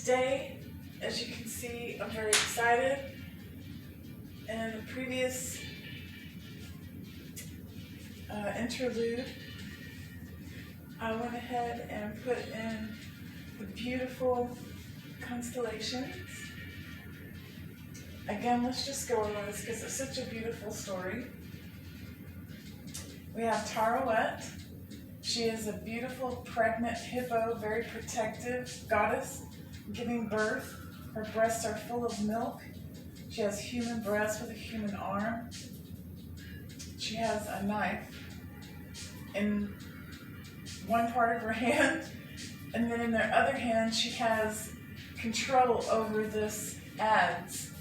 Today, as you can see, I'm very excited. In the previous interlude, I went ahead and put in the beautiful constellations. Again, let's just go over this because it's such a beautiful story. We have Tarouet. She is a beautiful pregnant hippo, very protective goddess, giving birth. Her breasts are full of milk. She has human breasts with a human arm. She has a knife in one part of her hand, and then in her other hand she has control over this adze.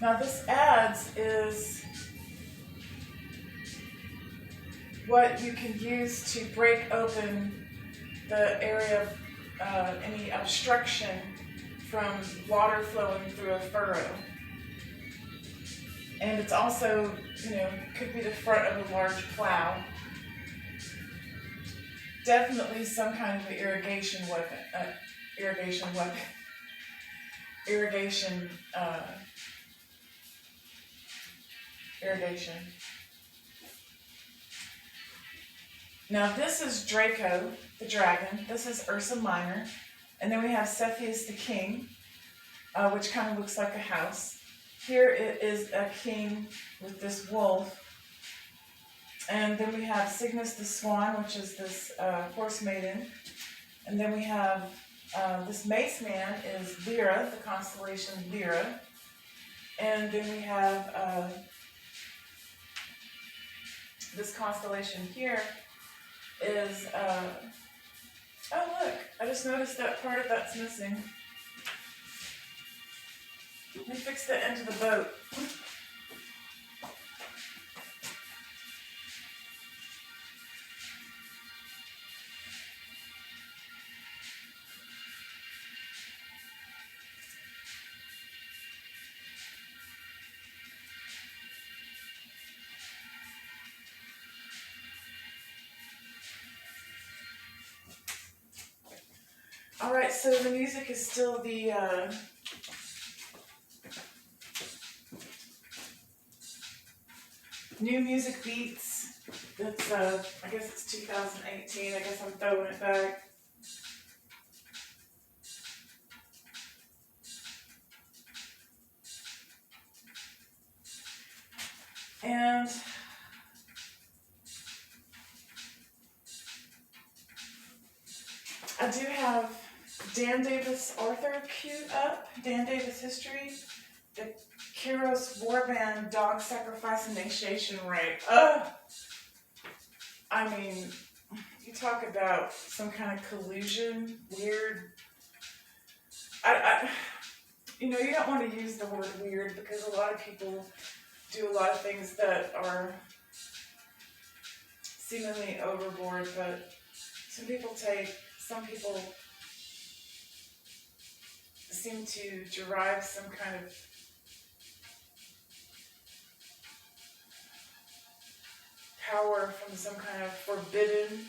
Now this adze is what you can use to break open the area of any obstruction from water flowing through a furrow. And it's also, could be the front of a large plow. Definitely some kind of an irrigation. Now this is Draco, the dragon. This is Ursa Minor. And then we have Cepheus the king, which kind of looks like a house. Here it is a king with this wolf. And then we have Cygnus the swan, which is this horse maiden. And then we have this mace man is Lyra, the constellation Lyra. And then we have this constellation here is, oh look, I just noticed that part of that's missing. Let me fix the end of the boat. All right, so the music is still the New Music Beats. It's I guess it's 2018. I guess I'm throwing it back. And I do have Dan Davis Arthur queued up. Dan Davis History. The Kyros Warband Dog Sacrifice Initiation Rite. I mean, you talk about some kind of collusion, weird. You don't want to use the word weird because a lot of people do a lot of things that are seemingly overboard, but some people seem to derive some kind of power from some kind of forbidden.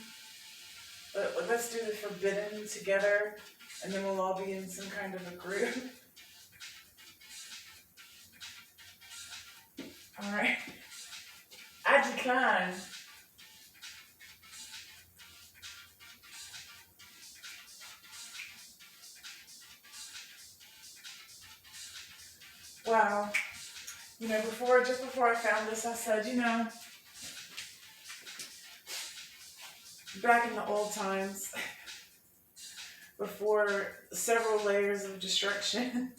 Let's do the forbidden together, and then we'll all be in some kind of a group. All right. I decline. Wow. Just before I found this, I said, back in the old times, before several layers of destruction,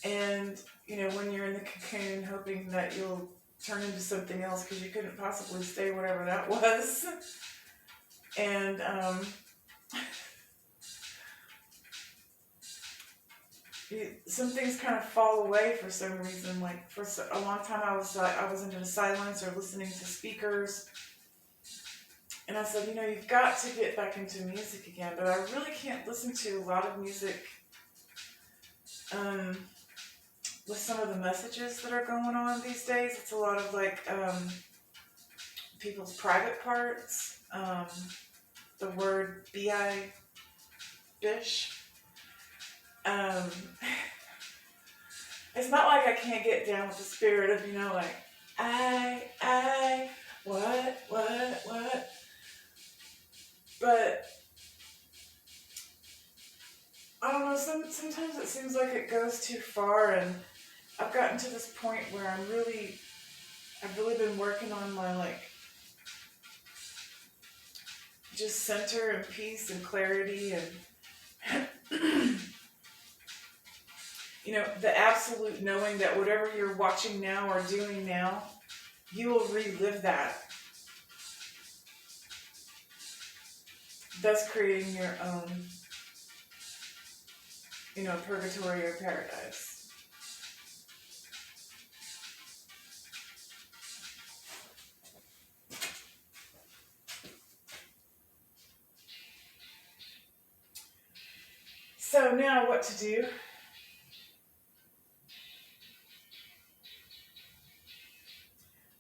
and, when you're in the cocoon hoping that you'll turn into something else because you couldn't possibly stay whatever that was. And, some things kind of fall away for some reason. Like for a long time, I was into silence or listening to speakers, and I said, you've got to get back into music again. But I really can't listen to a lot of music with some of the messages that are going on these days. It's a lot of people's private parts. The word Bish. Um, it's not like I can't get down with the spirit of, like, what? But I don't know, sometimes it seems like it goes too far, and I've gotten to this point where I've really been working on my, like, just center and peace and clarity and, the absolute knowing that whatever you're watching now or doing now, you will relive that. Thus creating your own, purgatory or paradise. So now what to do?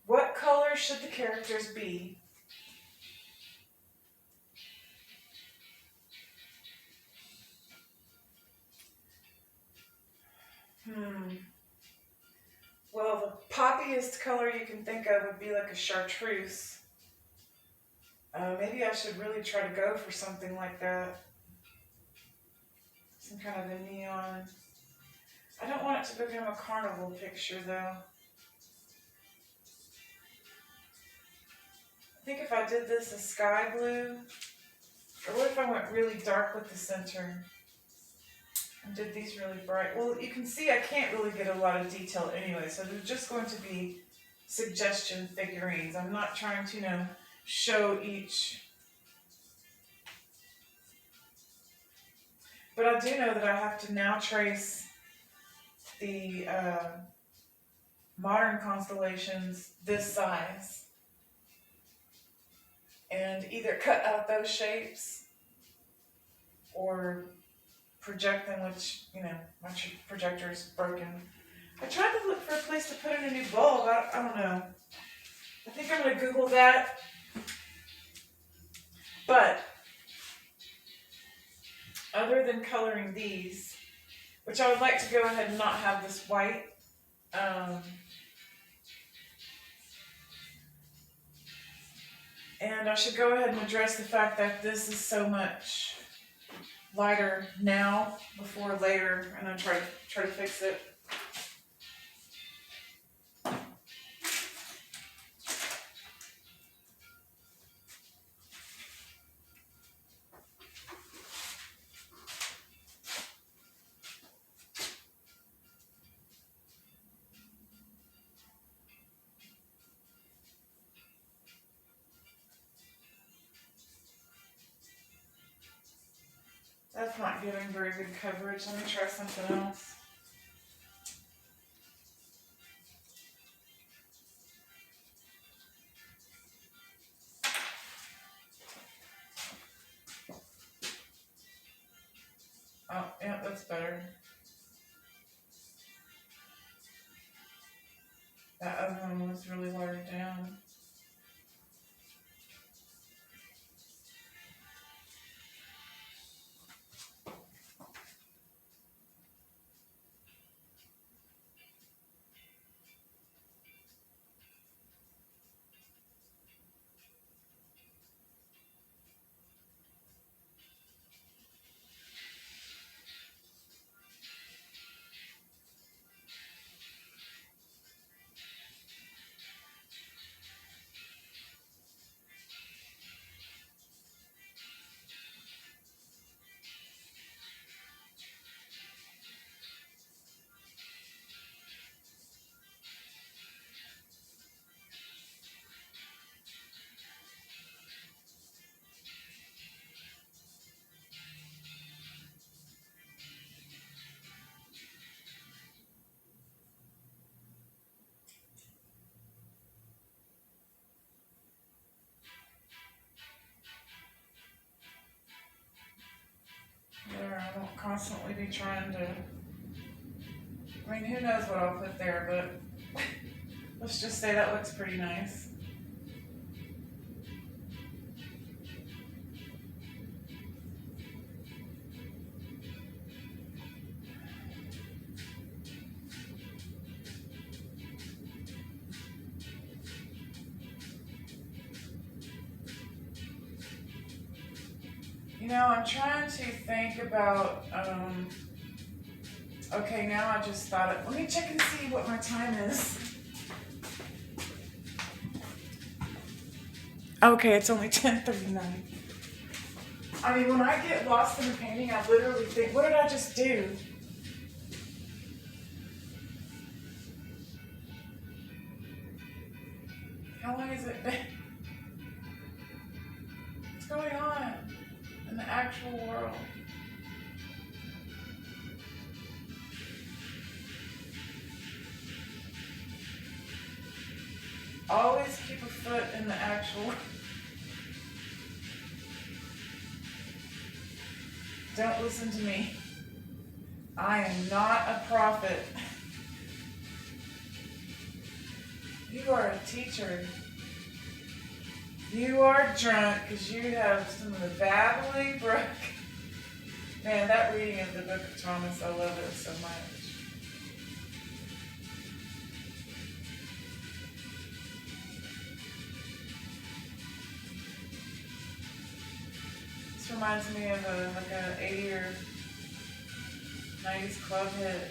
What color should the characters be? Well, the poppiest color you can think of would be like a chartreuse. Maybe I should really try to go for something like that. Some kind of a neon. I don't want it to become a carnival picture though. I think if I did this a sky blue, or what if I went really dark with the center and did these really bright? Well, you can see I can't really get a lot of detail anyway, so they're just going to be suggestion figurines. I'm not trying to, show each. But I do know that I have to now trace the modern constellations this size and either cut out those shapes or project them, which, my projector's broken. I tried to look for a place to put in a new bulb. I don't know. I think I'm going to Google that. But other than coloring these, which I would like to go ahead and not have this white, and I should go ahead and address the fact that this is so much lighter now before later, and I'll try to fix it. That's not giving very good coverage. Let me try something else. Oh, yeah, that's better. That other one was really watered down. There, I won't constantly be trying to. I mean, who knows what I'll put there, but let's just say that looks pretty nice. I'm trying to think about, okay, now I just thought it. Let me check and see what my time is. Okay, it's only 10:39. I mean, when I get lost in a painting, I literally think, what did I just do? How long has it been? What's going on in the actual world? Always keep a foot in the actual. Don't listen to me. I am not a prophet. You are a teacher. You are drunk because you have some of the babbling brook. Man, that reading of the Book of Thomas, I love it so much. This reminds me of like an 80s or 90s club hit.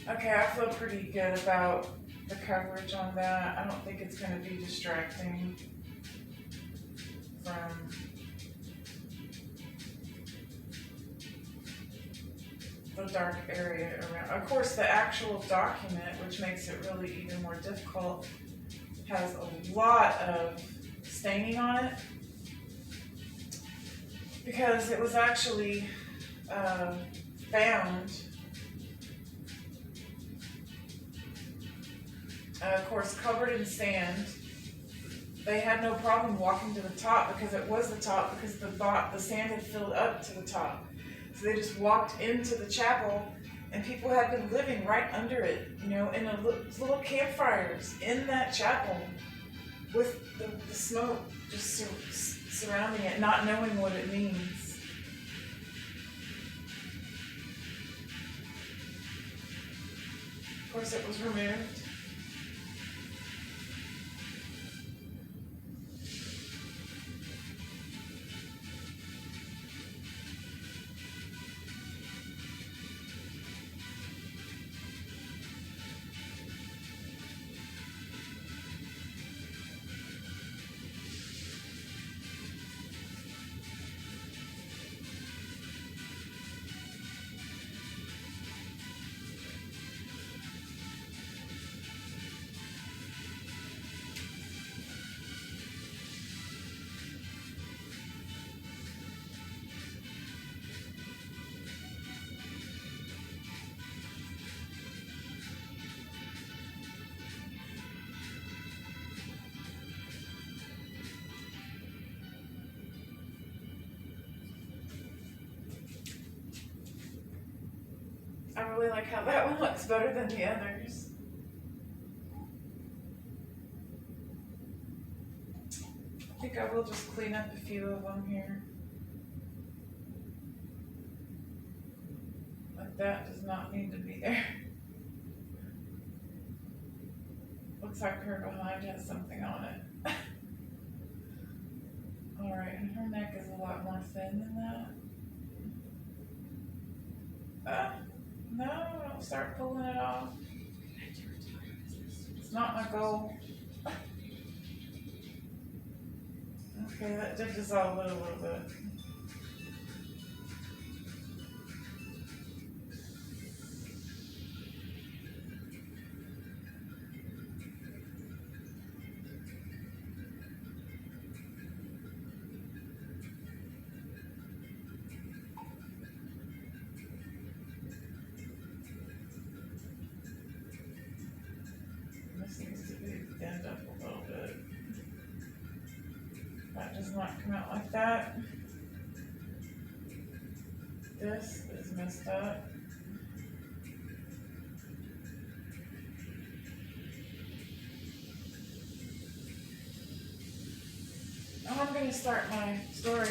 Okay, I feel pretty good about the coverage on that. I don't think it's going to be distracting from the dark area around. Of course, the actual document, which makes it really even more difficult, has a lot of staining on it because it was actually found. Of course, covered in sand. They had no problem walking to the top because it was the top because the sand had filled up to the top. So they just walked into the chapel and people had been living right under it, in little campfires in that chapel with the smoke just surrounding it, not knowing what it means. Of course, it was removed. I really like how that one looks better than the others. I think I will just clean up a few of them here. Like that does not need to be there. Looks like her behind has something on it. Alright, and her neck is a lot more thin than that. No, don't start pulling it off. It's not my goal. Okay, that did dissolve it a little bit. This needs to be thinned up a little bit. That does not come out like that. This is messed up. Now I'm going to start my story.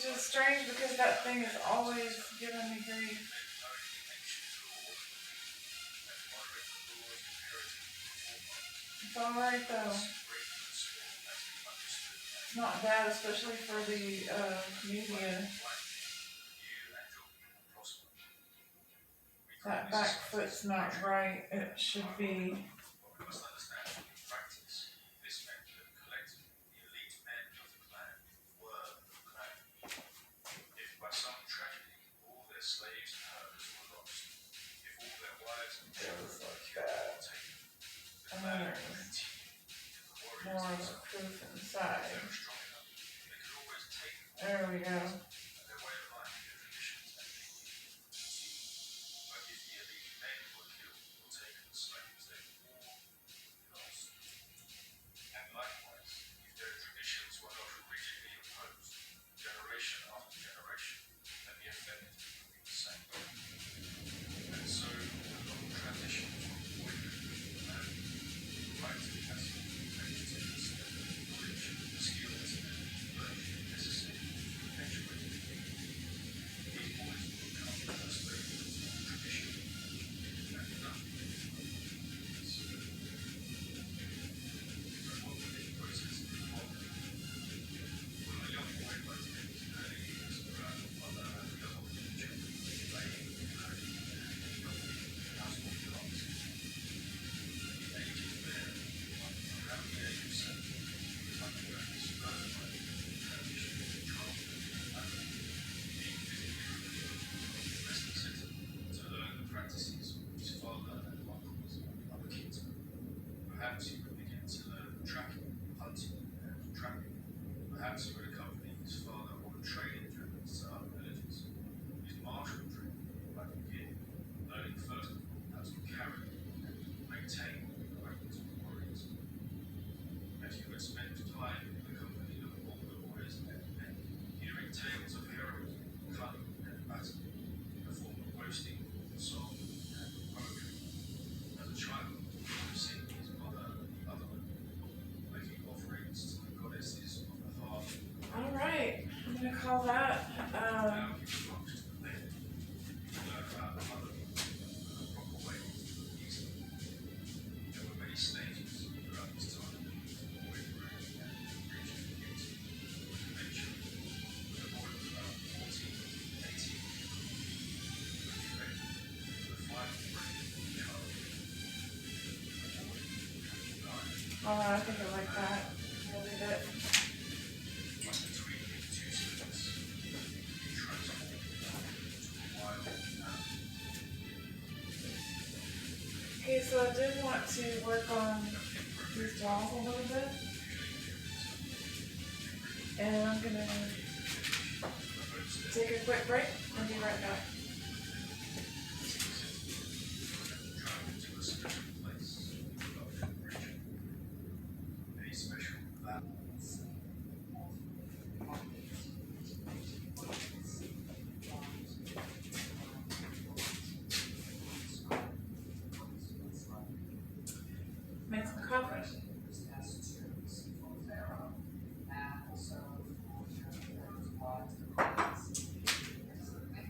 Which is strange because that thing is always giving me grief. It's alright though. It's not bad, especially for the media. That back foot's not right. It should be. Goes like that. And then there's more of the proof inside. There we go. Alright, I'm gonna call that I think I like that. I'll leave it. Okay, so I did want to work on these jaws a little bit. And I'm gonna take a quick break and be right back. Make some coffee.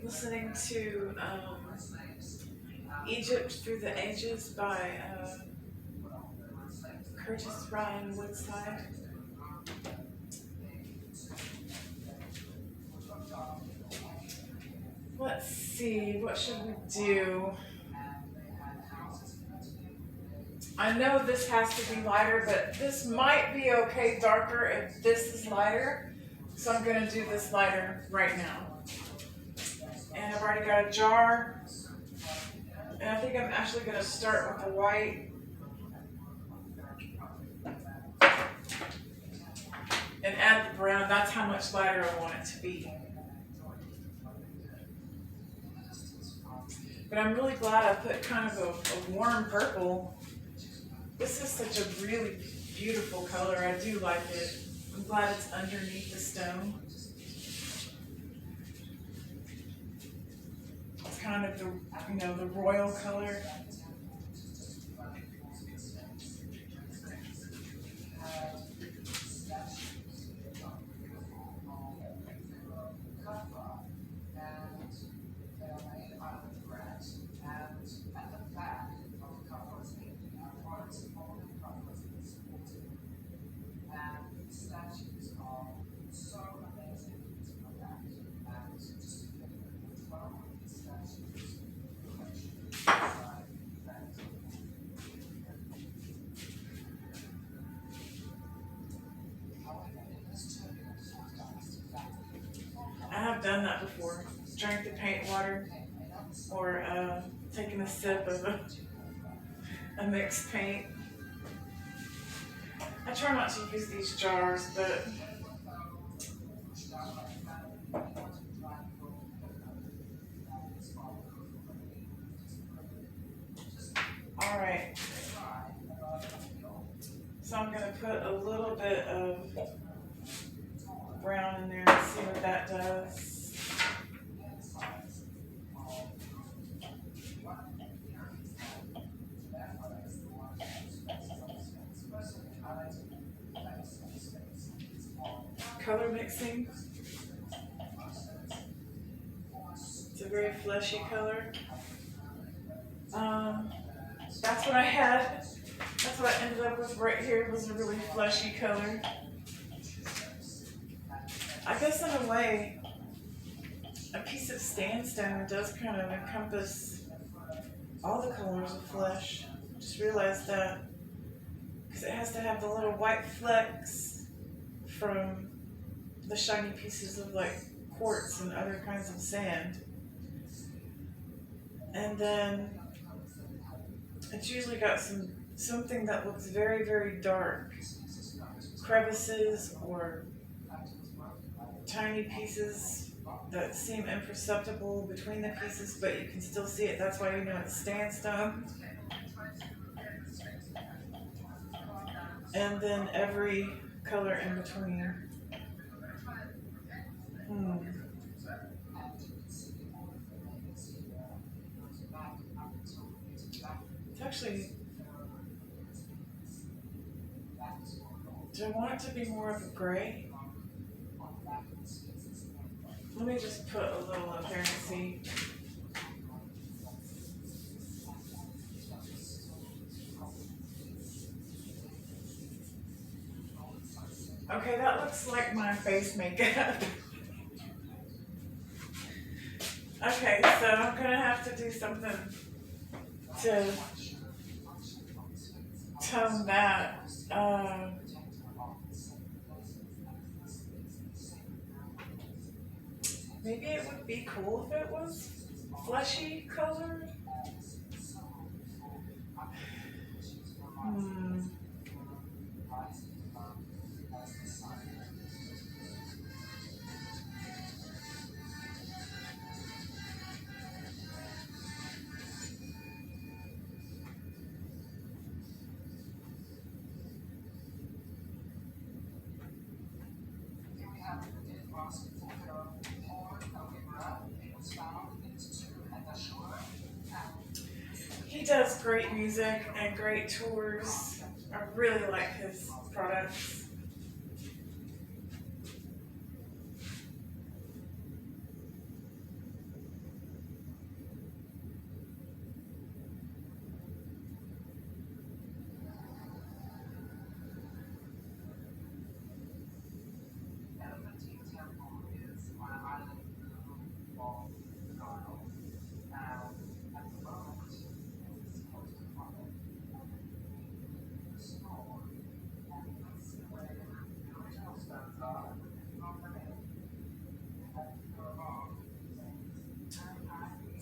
Listening to Egypt Through the Ages by Curtis Ryan Woodside. Let's see, what should we do? I know this has to be lighter, but this might be okay darker if this is lighter. So I'm gonna do this lighter right now. And I've already got a jar. And I think I'm actually gonna start with the white. And add the brown. That's how much lighter I want it to be. But I'm really glad I put kind of a warm purple. This is such a really beautiful color. I do like it. I'm glad it's underneath the stone. It's kind of the royal color. paint water or taking a sip of a mixed paint. I try not to use these jars, but all right. So I'm going to put a little bit of brown in there and see what that does. Color mixing. It's a very fleshy color. That's what I had. That's what I ended up with right here, was a really fleshy color. I guess in a way, a piece of sandstone does kind of encompass all the colors of flesh. Just realized that, because it has to have the little white flecks from the shiny pieces of like quartz and other kinds of sand. And then it's usually got something that looks very, very dark. Crevices or tiny pieces that seem imperceptible between the pieces, but you can still see it. That's why you know it's sandstone. And then every color in between. It's actually, do I want it to be more of a gray? Let me just put a little up here and see. Okay, that looks like my face makeup. Okay, so I'm gonna have to do something to tone that. Maybe it would be cool if it was fleshy colored. He does great music and great tours. I really like his products.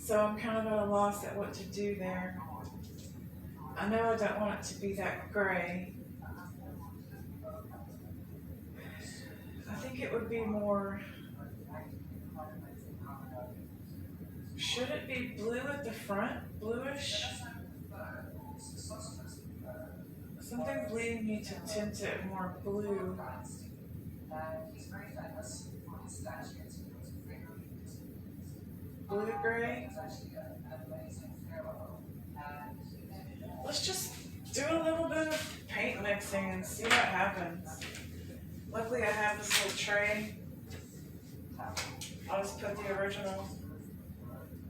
So I'm kind of at a loss at what to do there. I know I don't want it to be that gray. I think it would be more, should it be blue at the front? Bluish? Something's leading me to tint it more blue. Blue gray. Let's just do a little bit of paint mixing and see what happens. Luckily I have this little tray. I'll just put the original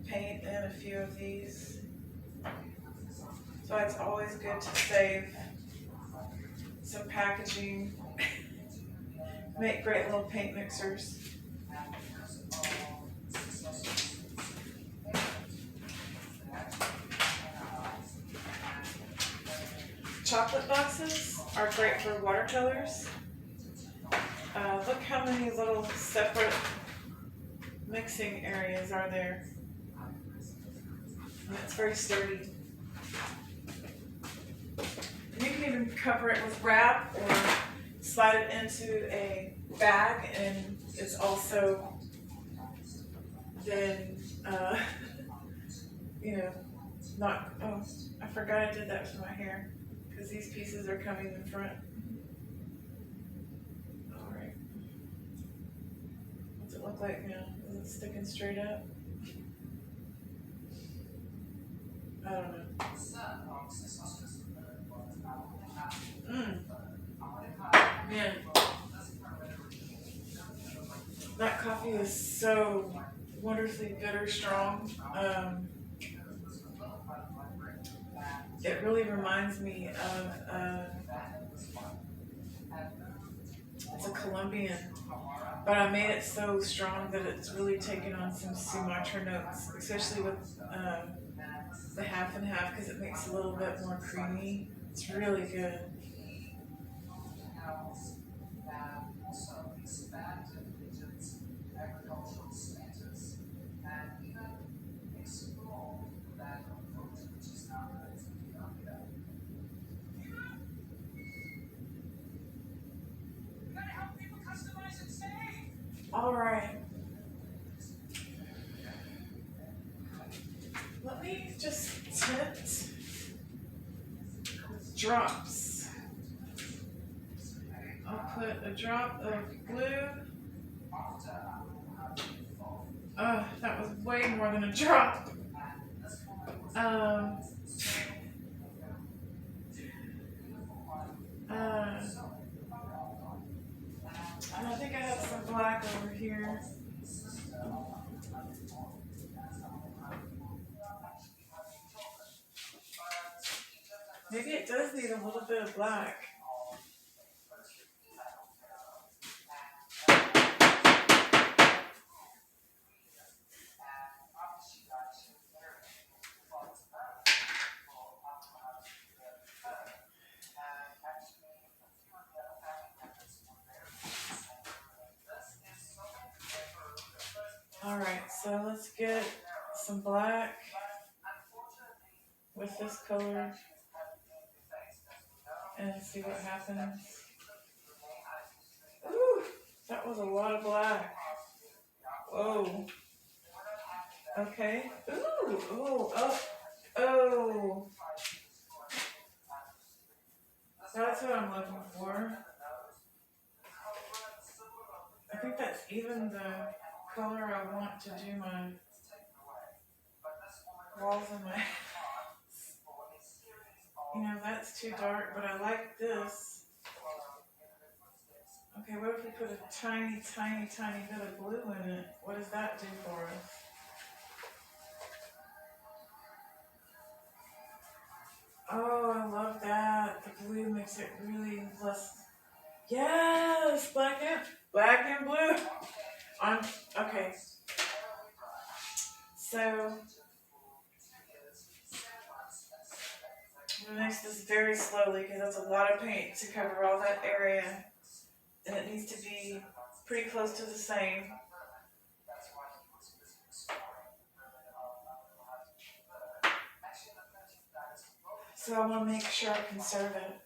paint in a few of these. So it's always good to save some packaging. Make great little paint mixers. Chocolate boxes are great for watercolors. Look how many little separate mixing areas are there. And it's very sturdy. And you can even cover it with wrap or slide it into a bag, and it's also then, you know, not, oh, I forgot I did that with my hair because these pieces are coming in front. All right. What's it look like now? Is it sticking straight up? I don't know. Man, that coffee is so wonderfully bitter strong. It really reminds me of, it's a Colombian, but I made it so strong that it's really taken on some Sumatra notes, especially with the half and half because it makes it a little bit more creamy. It's really good. All right. Let me just tint drops. I'll put a drop of blue. That was way more than a drop. Um, and I think I have some black over here. Maybe it does need a little bit of black. All right, so let's get some black with this color and see what happens. Ooh, that was a lot of black. Whoa. Okay. Ooh, oh. That's what I'm looking for. I think that's even the color I want to do my walls in my house. You know, that's too dark, but I like this. Okay, what if we put a tiny, tiny, tiny bit of blue in it? What does that do for us? Oh, I love that. The blue makes it really less. Yes, black and blue. Okay. So I'm gonna mix this very slowly because that's a lot of paint to cover all that area, and it needs to be pretty close to the same. So I want to make sure I conserve it.